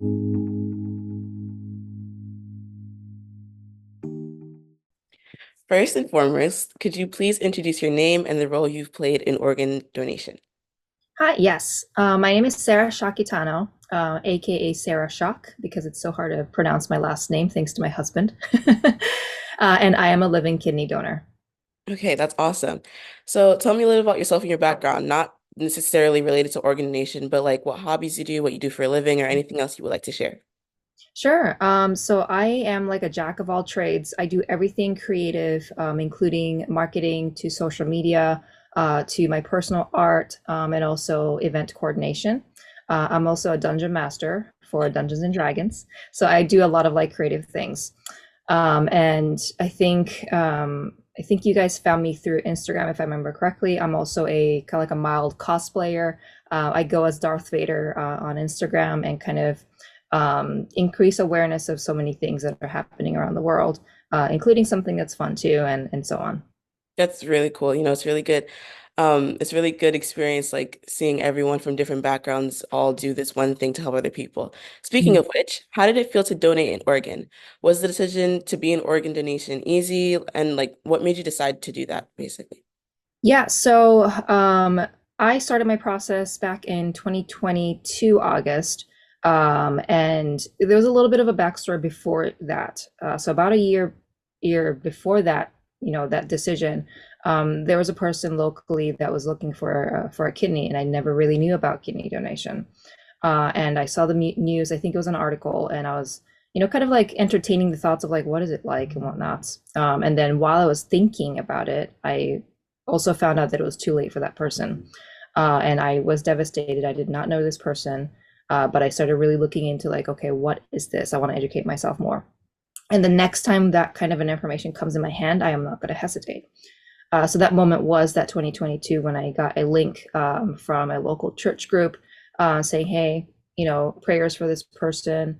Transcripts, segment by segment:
First and foremost, could you please introduce your name and the role you've played in organ donation? Hi, yes. My name is Sara Sciacchitano, aka Sarah Shock, because it's so hard to pronounce my last name thanks to my husband. And I am a living kidney donor. Okay, that's awesome. So tell me a little about yourself and your background, not necessarily related to organ donation, but like what hobbies you do, what you do for a living, or anything else you would like to share. Sure. So I am like a jack of all trades. I do everything creative, including marketing to social media, to my personal art, and also event coordination. I'm also a dungeon master for Dungeons and Dragons. So I do a lot of like creative things. And I think you guys found me through Instagram, if I remember correctly. I'm also a kind of like a mild cosplayer. I go as Darth Vader on Instagram and kind of increase awareness of so many things that are happening around the world, including something that's fun too, and so on. That's really cool. It's really good. It's really good experience, like seeing everyone from different backgrounds all do this one thing to help other people. Speaking Mhm. of which, how did it feel to donate an organ? Was the decision to be an organ donation easy? And like, what made you decide to do that, basically? Yeah, so I started my process back in 2022 August, and there was a little bit of a backstory before that. So about a year before that, that decision, there was a person locally that was looking for a kidney, and I never really knew about kidney donation. And I saw the news. I think it was an article, and I was, kind of like entertaining the thoughts of like, what is it like and whatnot. And then while I was thinking about it, I also found out that it was too late for that person. And I was devastated. I did not know this person, but I started really looking into like, okay, what is this? I want to educate myself more. And the next time that kind of an information comes in my hand, I am not going to hesitate. So that moment was that 2022 when I got a link from a local church group saying, hey, prayers for this person.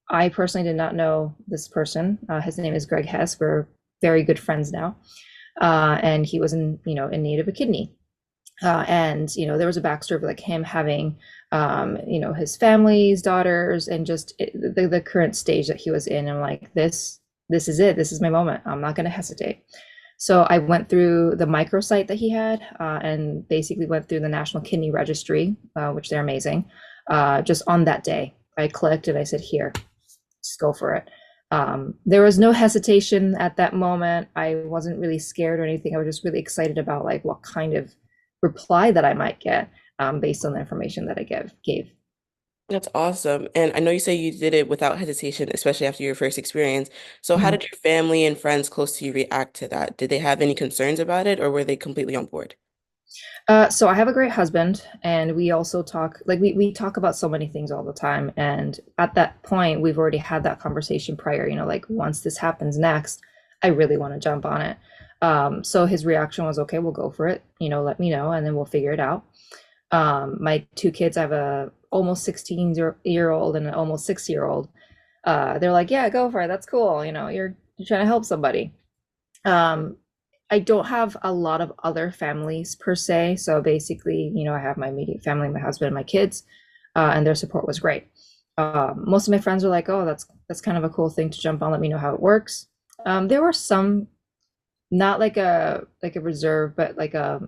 I personally did not know this person. His name is Greg Hess. We're very good friends now. And he was in need of a kidney. And there was a backstory of like him having his family's daughters and just the current stage that he was in. And like this is it. This is my moment. I'm not going to hesitate. So I went through the microsite that he had and basically went through the National Kidney Registry, which they're amazing. Just on that day, I clicked and I said, here, just go for it. There was no hesitation at that moment. I wasn't really scared or anything. I was just really excited about like what kind of reply that I might get based on the information that I gave. That's awesome. And I know you say you did it without hesitation, especially after your first experience. So how Mhm. did your family and friends close to you react to that? Did they have any concerns about it, or were they completely on board? So I have a great husband, and we also talk like we talk about so many things all the time. And at that point, we've already had that conversation prior. Like once this happens next, I really want to jump on it. So his reaction was, okay, we'll go for it. Let me know, and then we'll figure it out. My two kids, I have a almost 16-year old and an almost 6-year old. They're like, yeah, go for it. That's cool. You're trying to help somebody. Um, I don't have a lot of other families per se. So basically, I have my immediate family, my husband and my kids, and their support was great. Most of my friends were like, "Oh, that's kind of a cool thing to jump on. Let me know how it works." There were some, not like a reserve, but like a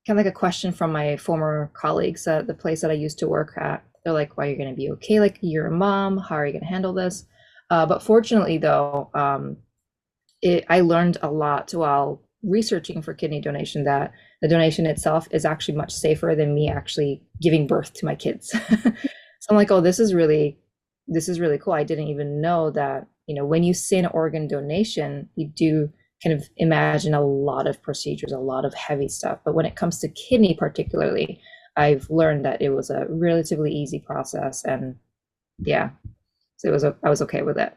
kind of like a question from my former colleagues at the place that I used to work at. They're like, "Why are you going to be okay? Like, you're a mom. How are you going to handle this?" But fortunately, though, I learned a lot while researching for kidney donation that the donation itself is actually much safer than me actually giving birth to my kids. So I'm like, oh, this is really cool. I didn't even know that, when you say an organ donation, you do kind of imagine a lot of procedures, a lot of heavy stuff. But when it comes to kidney particularly, I've learned that it was a relatively easy process and yeah, so I was okay with it.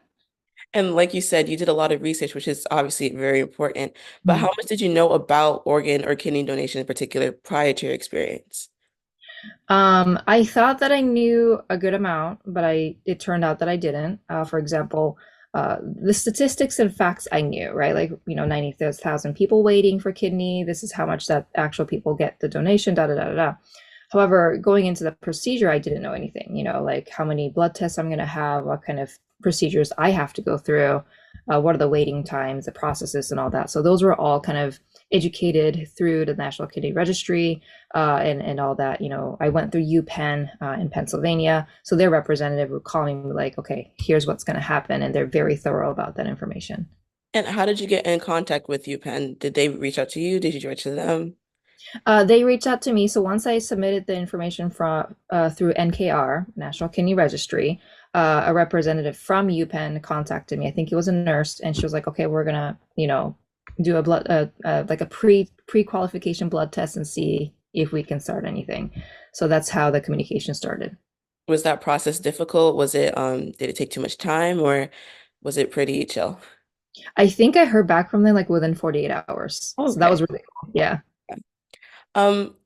And like you said, you did a lot of research, which is obviously very important. But how Mhm. much did you know about organ or kidney donation in particular prior to your experience? I thought that I knew a good amount, but it turned out that I didn't. For example, the statistics and facts I knew, right? Like, 90,000 people waiting for kidney. This is how much that actual people get the donation, da da da da da. However, going into the procedure, I didn't know anything, like how many blood tests I'm going to have, what kind of procedures I have to go through, what are the waiting times, the processes, and all that. So those were all kind of educated through the National Kidney Registry and all that. I went through UPenn in Pennsylvania. So their representative would call me like, okay, here's what's going to happen. And they're very thorough about that information. And how did you get in contact with UPenn? Did they reach out to you? Did you reach to them? They reached out to me. So once I submitted the information from through NKR, National Kidney Registry, a representative from UPenn contacted me. I think it was a nurse, and she was like, "Okay, we're gonna, do a blood, like a pre-qualification blood test and see if we can start anything." So that's how the communication started. Was that process difficult? Did it take too much time or was it pretty chill? I think I heard back from them like within 48 hours. So that was Okay. really cool. Yeah.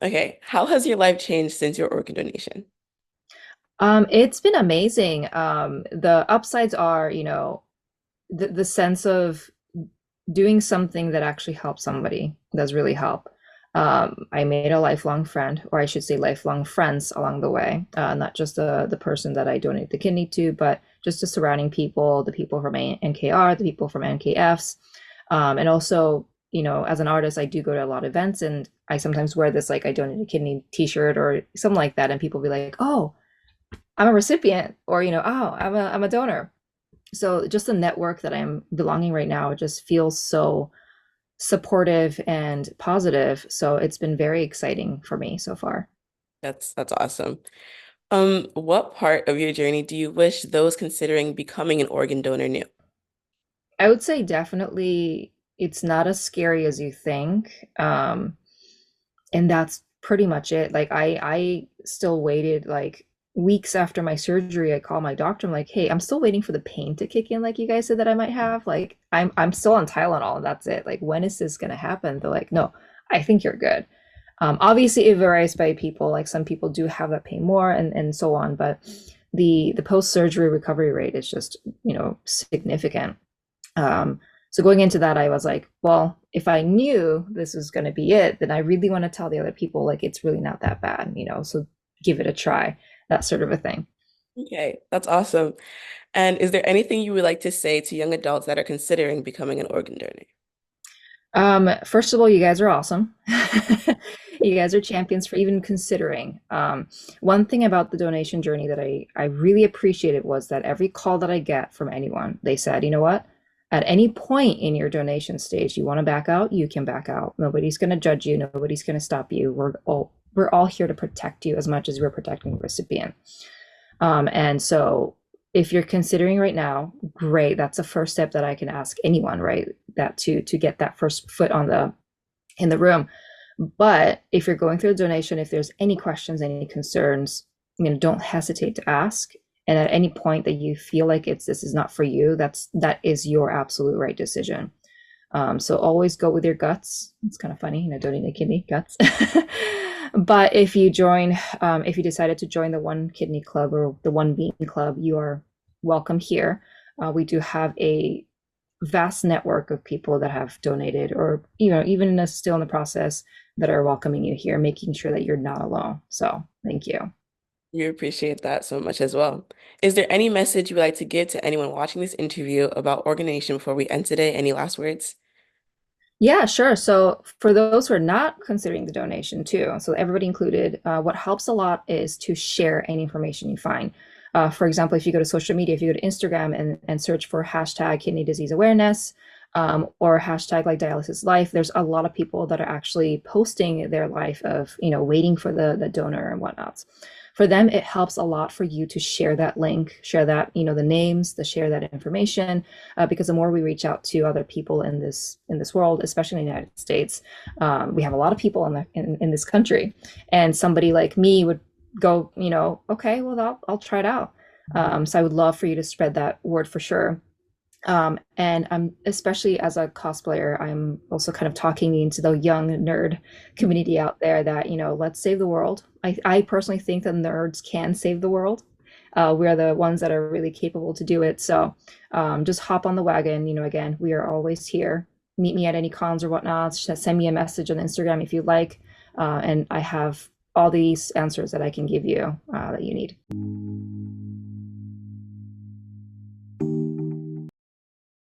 Okay. How has your life changed since your organ donation? It's been amazing. The upsides are, the sense of doing something that actually helps somebody does really help. I made a lifelong friend, or I should say lifelong friends along the way. Not just the person that I donate the kidney to, but just the surrounding people, the people from NKR, the people from NKFs. And also, as an artist, I do go to a lot of events, and I sometimes wear this like I donate a kidney t-shirt or something like that. And people be like, oh, I'm a recipient, or, oh, I'm a donor. So just the network that I'm belonging right now, it just feels so supportive and positive. So it's been very exciting for me so far. That's awesome. What part of your journey do you wish those considering becoming an organ donor knew? I would say definitely it's not as scary as you think. And that's pretty much it. Like I still waited like weeks after my surgery. I called my doctor. I'm like, hey, I'm still waiting for the pain to kick in, like you guys said that I might have. Like I'm still on Tylenol and that's it. Like when is this gonna happen? They're like, no, I think you're good. Obviously it varies by people. Like some people do have that pain more and so on, but the post-surgery recovery rate is just, significant. So going into that, I was like, well, if I knew this was going to be it, then I really want to tell the other people, like, it's really not that bad, so give it a try, that sort of a thing. Okay, that's awesome. And is there anything you would like to say to young adults that are considering becoming an organ donor? First of all, you guys are awesome. You guys are champions for even considering. One thing about the donation journey that I really appreciated was that every call that I get from anyone, they said, you know what? At any point in your donation stage, you want to back out, you can back out. Nobody's going to judge you. Nobody's going to stop you. We're all here to protect you as much as we're protecting the recipient. And so if you're considering right now, great. That's the first step that I can ask anyone, right? That to get that first foot on the in the room. But if you're going through a donation, if there's any questions, any concerns, don't hesitate to ask. And at any point that you feel like this is not for you, that is your absolute right decision. So always go with your guts. It's kind of funny, donating a kidney, guts. But if you decided to join the One Kidney Club or the One Bean Club, you are welcome here. We do have a vast network of people that have donated or, even still in the process that are welcoming you here, making sure that you're not alone. So thank you. We appreciate that so much as well. Is there any message you would like to give to anyone watching this interview about organ donation before we end today? Any last words? Yeah, sure. So for those who are not considering the donation too, so everybody included, what helps a lot is to share any information you find. For example, if you go to social media, if you go to Instagram and search for hashtag kidney disease awareness, or hashtag like dialysis life, there's a lot of people that are actually posting their life of, waiting for the donor and whatnot. For them, it helps a lot for you to share that link, share that, the names, to share that information, because the more we reach out to other people in this world, especially in the United States, we have a lot of people in this country, and somebody like me would go, okay, well, I'll try it out. So I would love for you to spread that word for sure. And I'm especially as a cosplayer, I'm also kind of talking into the young nerd community out there that, let's save the world. I personally think that nerds can save the world. We're the ones that are really capable to do it. So just hop on the wagon. Again, we are always here. Meet me at any cons or whatnot. Just send me a message on Instagram if you'd like. And I have all these answers that I can give you that you need.